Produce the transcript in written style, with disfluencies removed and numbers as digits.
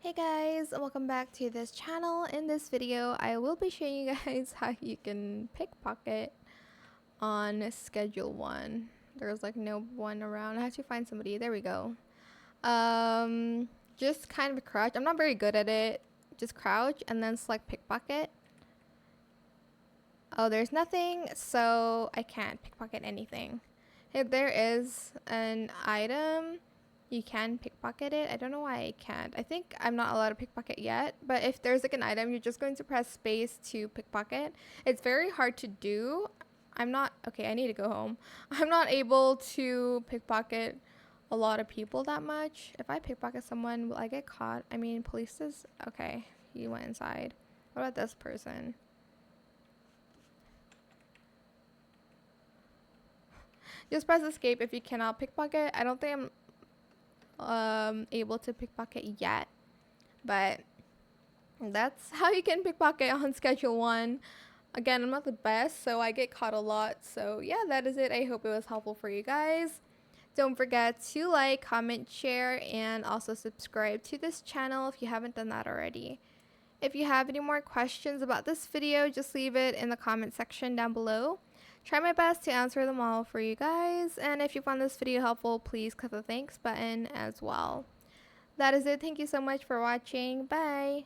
Hey guys, welcome back to this channel. In this video, I will be showing you guys how you can pickpocket on schedule 1. There's like no one around. I have to find somebody. There we go. Just kind of crouch. I'm not very good at it. Just crouch and then select pickpocket. Oh, there's nothing, so I can't pickpocket anything. If there is an item, you can pickpocket it. I don't know why I can't. I think I'm not allowed to pickpocket yet, but if there's like an item, you're just going to press space to pickpocket. It's very hard to do. Okay, I need to go home. I'm not able to pickpocket a lot of people that much. If I pickpocket someone, will I get caught? I mean, police is, okay, he went inside. What about this person? Just press escape if you cannot pickpocket. I don't think I'm able to pickpocket yet, but that's how you can pickpocket on schedule 1. Again, I'm not the best, so I get caught a lot. So yeah, that is it. I hope it was helpful for you guys. Don't forget to like, comment, share, and also subscribe to this channel if you haven't done that already. If you have any more questions about this video, just leave it in the comment section down below. Try my best to answer them all for you guys, and if you found this video helpful, please click the thanks button as well. That is it. Thank you so much for watching. Bye!